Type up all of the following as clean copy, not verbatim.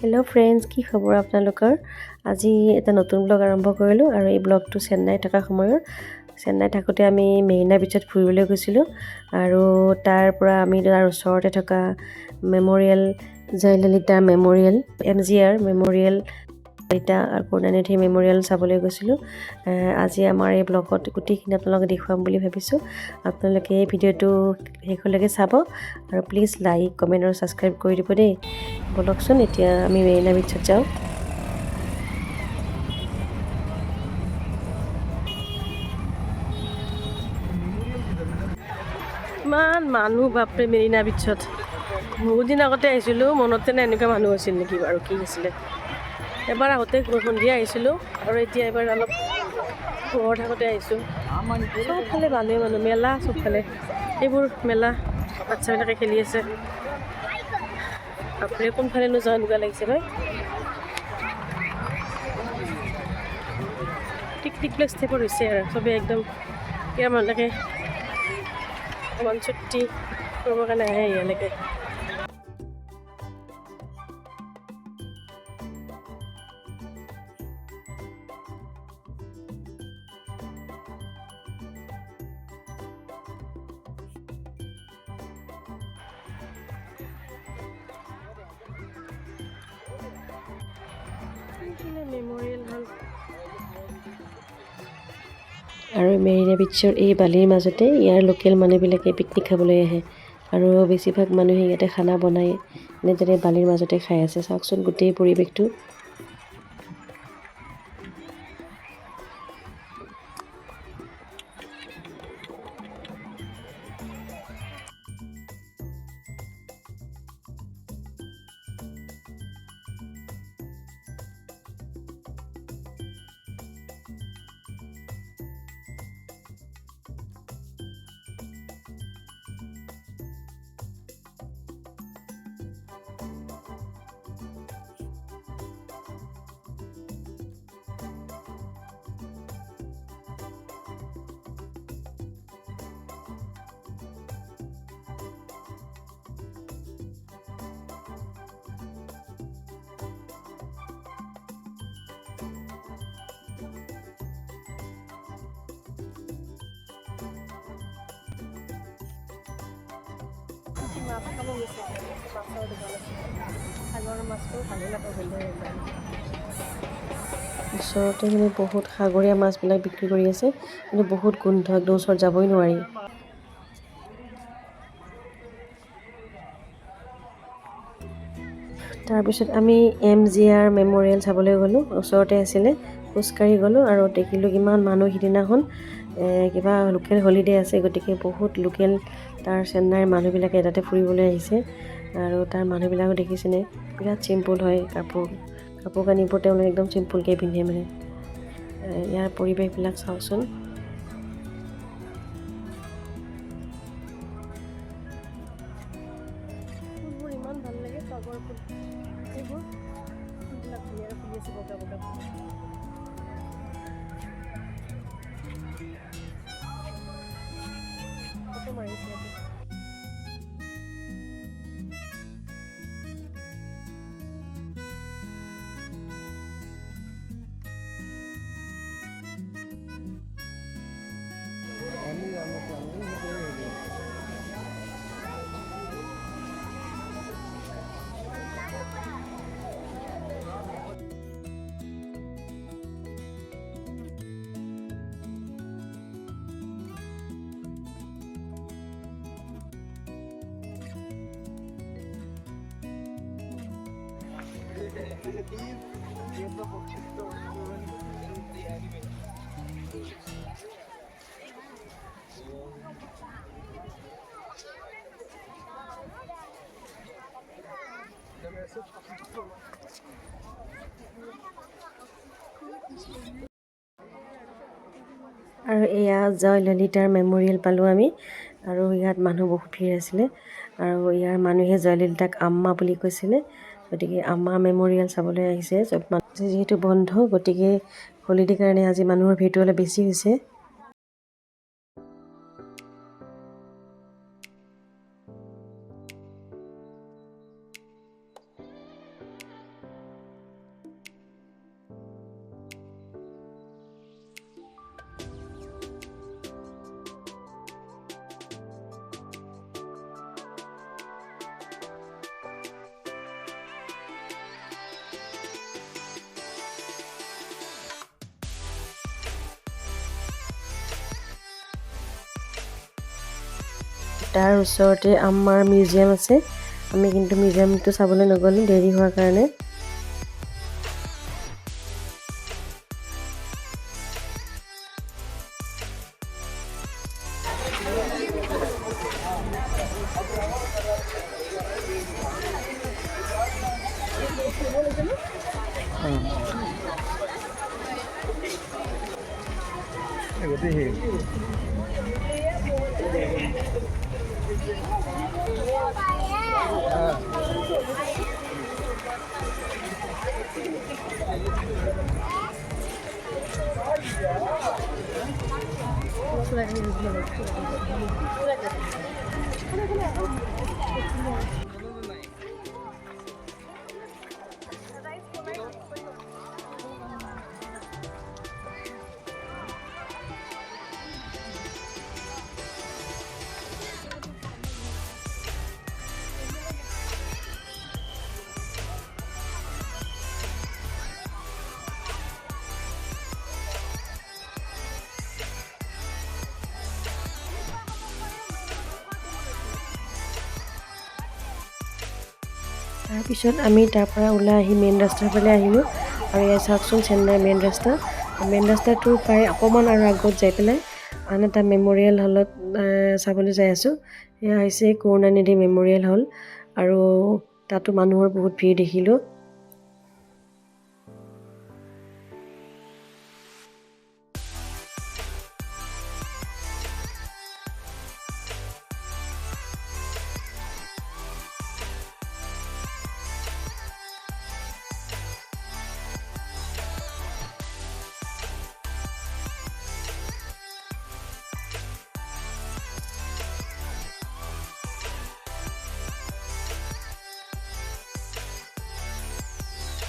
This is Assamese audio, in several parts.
হেল্ল' ফ্ৰেণ্ডছ, কি খবৰ আপোনালোকৰ? আজি এটা নতুন ব্লগ আৰম্ভ কৰিলোঁ আৰু এই ব্লগটো চেন্নাই থকা সময়ৰ। চেন্নাই থাকোঁতে আমি মেৰিনা বিচত ফুৰিবলৈ গৈছিলোঁ আৰু তাৰ পৰা আমি তাৰ ওচৰতে থকা memorial, Jayalalithaa memorial, MGR memorial, Lalita Karunanidhi memorial চাবলৈ গৈছিলোঁ। আজি আমাৰ এই ব্লগত গোটেইখিনি আপোনালোকে দেখুৱাম বুলি ভাবিছোঁ। আপোনালোকে এই ভিডিঅ'টো শেষলৈকে চাব আৰু প্লিজ লাইক, কমেণ্ট আৰু ছাবস্ক্ৰাইব কৰি দিব দেই। বলকচোন এতিয়া আমি মেৰিনা বিচত যাওঁ। ইমান মানুহ বাপৰে মেৰিনা বিচত। বহুত দিন আগতে আহিছিলোঁ, মনতে নাই এনেকুৱা মানুহ আছিল নেকি বাৰু, কি আছিলে। এবাৰ আহোঁতে সন্ধিয়া আহিছিলোঁ আৰু এতিয়া এবাৰ অলপ পোহৰ থাকোঁতে আহিছোঁ। চবফালে মানুহে মানুহ, মেলা চবফালে। এইবোৰ মেলা, বাচ্ছাবিলাকে খেলি আছে। বাপৰে কোনফালেনো যাওঁ এনেকুৱা লাগিছে নহয়। পিকনিক প্লেচ টাইপৰ হৈছে আৰু চবেই একদম ইয়াৰ মানুহবিলাকে অকণমান ছুটি কৰিবৰ কাৰণে আহে ইয়ালৈকে। মেম'ৰিয়েল হল আৰু মেৰিনা বিচৰ এই বালিৰ মাজতে ইয়াৰ লোকেল মানুহবিলাকে পিকনিক খাবলৈ আহে আৰু বেছিভাগ মানুহে ইয়াতে খানা বনাই এনেদৰে বালিৰ মাজতে খাই আছে। চাওকচোন গোটেই পৰিৱেশটো। মাছ খাব গৈছে, মাছৰ দোকান আছে। সাগৰৰ মাছবোৰ ভালেই নাপাওঁ কিন্তু ওচৰতে মানে বহুত সাগৰীয়া মাছবিলাক বিক্ৰী কৰি আছে, কিন্তু বহুত গোন্ধ, একদম ওচৰত যাবই নোৱাৰি। তাৰপিছত আমি MGR মেম'ৰিয়েল চাবলৈ গ'লোঁ, ওচৰতে আছিলে। খোজকাঢ়ি গ'লোঁ আৰু দেখিলোঁ কিমান মানুহ সিদিনাখন কিবা লোকেল হলিডে আছে, গতিকে বহুত লোকেল তাৰ চেন্নাইৰ মানুহবিলাকে তাতে ফুৰিবলৈ আহিছে আৰু তাৰ মানুহবিলাকো দেখিছেনে বিৰাট চিম্পুল হয় কাপোৰ কানিবোৰ তেওঁলোকে একদম চিম্পুলকৈ পিন্ধে মানে। ইয়াৰ পৰিৱেশবিলাক চাওকচোন। ফুলবোৰ ইমান ভাল লাগে, তগৰ ফুল এইবোৰ ফুলবিলাক ধুনীয়াকৈ ফুলি আছে, বগা বগা ফুল। ফটো মাৰিছে ইয়াতে। আৰু এয়া জয়ললিতাৰ মেম'ৰিয়েল পালোঁ আমি আৰু ইয়াত মানুহ বহুত ভিৰ আছিলে আৰু ইয়াৰ মানুহে জয়ললিতাক আম্মা বুলি কৈছিলে, গতিকে আম্মা মেম'ৰিয়েল চাবলৈ আহিছে চব মানুহ। যিহেতু বন্ধ, গতিকে হলিডে কাৰণে আজি মানুহৰ ভিৰটো অলপ বেছি হৈছে। তাৰ ওচৰতে আমাৰ মিউজিয়াম আছে। আমি কিন্তু মিউজিয়ামটো চাবলৈ নগ'লোঁ দেৰি হোৱাৰ কাৰণে। তাৰপিছত আমি তাৰ পৰা ওলাই আহি মেইন ৰাস্তাৰ ফালে আহিলোঁ। আৰু এয়া চাওকচোন চেন্নাইৰ মেইন ৰাস্তা। মেইন ৰাস্তাটোৰ প্ৰায় অকণমান আৰু আগত যাই পেলাই আন এটা মেম'ৰিয়েল হলত চাবলৈ যাই আছোঁ। এয়া হৈছে কৰুণানিধি মেম'ৰিয়েল হল, আৰু তাতো মানুহৰ বহুত ভিৰ দেখিলোঁ।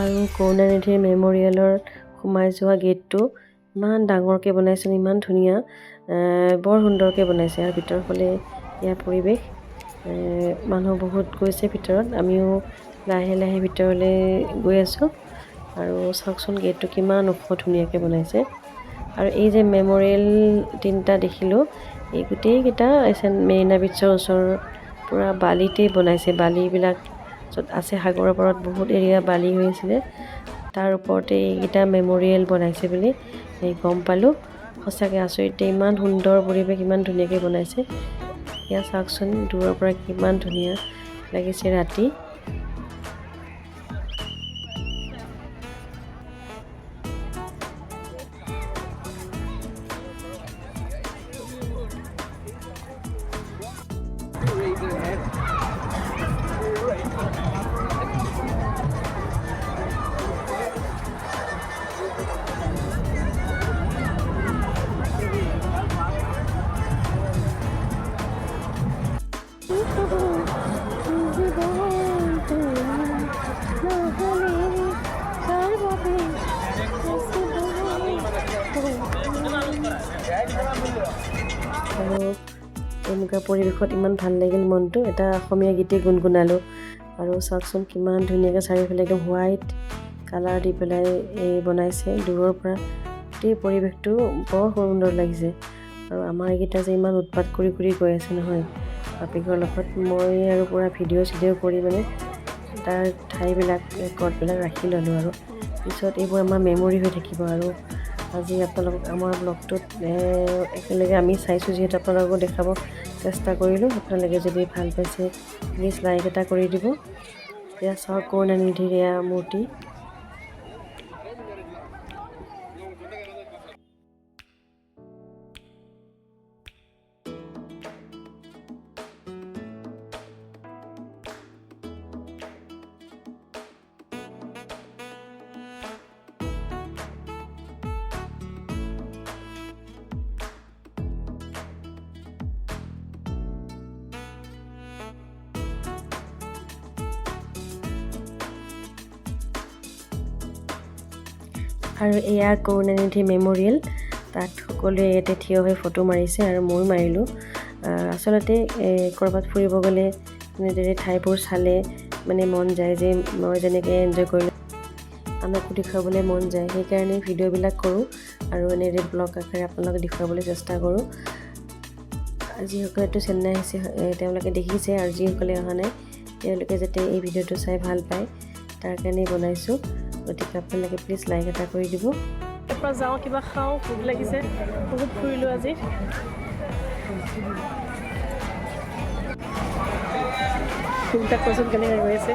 আৰু কৰুণানিধিৰ মেম'ৰিয়েলৰ সোমাই যোৱা গেটটো ইমান ডাঙৰকৈ বনাইছে, ইমান ধুনীয়া, বৰ সুন্দৰকৈ বনাইছে। আৰু ভিতৰৰ ফালে ইয়াৰ পৰিৱেশ, মানুহ বহুত গৈছে ভিতৰত। আমিও লাহে লাহে ভিতৰলৈ গৈ আছোঁ। আৰু চাওকচোন গেটটো কিমান ওখ ধুনীয়াকৈ বনাইছে। আৰু এই যে মেম'ৰিয়েল তিনিটা দেখিলোঁ, এই গোটেইকেইটা মেৰিনা বিচৰ ওচৰৰ পূৰা বালিতেই বনাইছে। বালিবিলাক য'ত আছে সাগৰৰ পাৰত বহুত এৰিয়া বালি হৈ আছিলে, তাৰ ওপৰতে এইকেইটা মেম'ৰিয়েল বনাইছে বুলি গম পালোঁ। সঁচাকৈ আচৰিত, ইমান সুন্দৰ পৰিৱেশ, ইমান ধুনীয়াকৈ বনাইছে। এয়া চাওকচোন দূৰৰ পৰা কিমান ধুনীয়া লাগিছে ৰাতি। আৰু এনেকুৱা পৰিৱেশত ইমান ভাল লাগিল মনটো। এটা অসমীয়া গীতেই গুণগুণালোঁ। আৰু চাওকচোন কিমান ধুনীয়াকৈ চাৰিওফালে একদম হোৱাইট কালাৰ দি পেলাই বনাইছে। দূৰৰ পৰা গোটেই পৰিৱেশটো বৰ সুন্দৰ লাগিছে। আৰু আমাৰ এইকেইটা যে ইমান উৎপাত কৰি কৰি গৈ আছে নহয় বাপেকৰ লগত, মই আৰু পূৰা ভিডিঅ' কৰি মানে তাৰ ঠাইবিলাক ৰেকৰ্ডবিলাক ৰাখি ল'লোঁ। আৰু পিছত এইবোৰ আমাৰ মেমৰি হৈ থাকিব। আৰু আজি আপোনালোকক আমাৰ ব্লগটোত একেলগে আমি চাইছোঁ যিহেতু আপোনালোককো দেখাব চেষ্টা কৰিলোঁ। আপোনালোকে যদি ভাল পাইছে প্লিজ লাইক এটা কৰি দিব। এয়া চাওক কৰুণানিধিৰ এয়া মূৰ্তি। আৰু এয়া কৰুণানিধি মেম'ৰিয়েল, তাত সকলোৱে ইয়াতে থিয় হৈ ফটো মাৰিছে আৰু ময়ো মাৰিলোঁ। আচলতে ক'ৰবাত ফুৰিব গ'লে এনেদৰে ঠাইবোৰ চালে মানে মন যায় যে মই যেনেকৈ এনজয় কৰিলোঁ আনকো দেখুৱাবলৈ মন যায়। সেইকাৰণে ভিডিঅ'বিলাক কৰোঁ আৰু এনেদৰে ব্লগ আকাৰে আপোনালোকক দেখুৱাবলৈ চেষ্টা কৰোঁ। যিসকলেতো চেন্নাই আহিছে তেওঁলোকে দেখিছে, আৰু যিসকলে অহা নাই তেওঁলোকে যাতে এই ভিডিঅ'টো চাই ভাল পায় তাৰ কাৰণেই বনাইছোঁ। গতিকে আপোনালোকে প্লিজ লাইক এটা কৰি দিব। তাৰপৰা যাওঁ, কিবা খাওঁ, ভোক লাগিছে, বহুত ফুৰিলোঁ আজি। ফুলবিলাক কচোন কেনেকৈ গৈ আছে।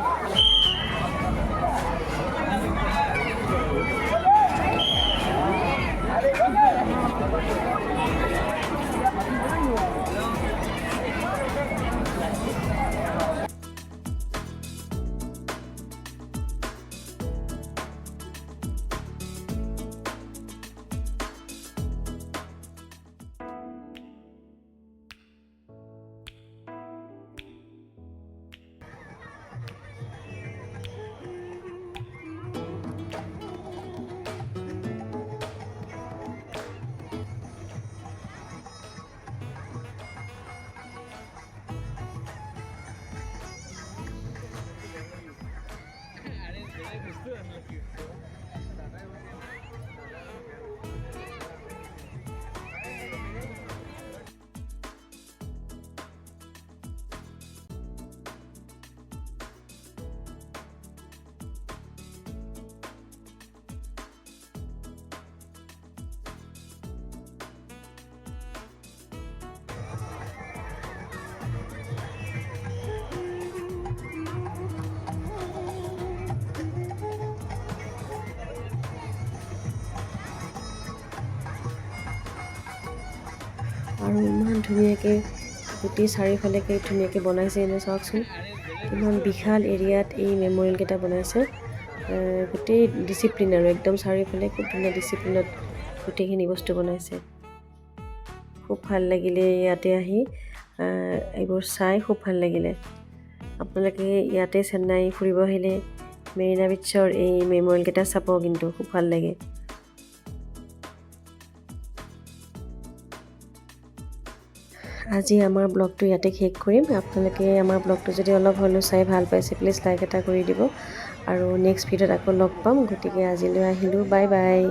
আৰু ইমান ধুনীয়াকৈ গোটেই চাৰিওফালেকৈ ধুনীয়াকৈ বনাইছে, এনে চাওকচোন কিমান বিশাল এৰিয়াত এই মেমৰিয়েলকেইটা বনাইছে। গোটেই ডিচিপ্লিন আৰু একদম চাৰিওফালে খুব ধুনীয়া ডিচিপ্লিনত গোটেইখিনি বস্তু বনাইছে। খুব ভাল লাগিলে ইয়াতে আহি, এইবোৰ চাই খুব ভাল লাগিলে। আপোনালোকে ইয়াতে চেন্নাই ফুৰিব আহিলে মেৰিনা বিচৰ এই মেমৰিয়েলকেইটা চাব, কিন্তু খুব ভাল লাগে। আজি আমাৰ ব্লগটো ইয়াতে শেষ কৰিম। আপোনালোকে আমাৰ ব্লগটো যদি অলপ হ'লেও চাই ভাল পাইছে প্লিজ লাইক এটা কৰি দিব, আৰু নেক্সট ভিডিঅ'ত আকৌ লগ পাম। গতিকে আজিলৈ আহিলোঁ, বাই বাই।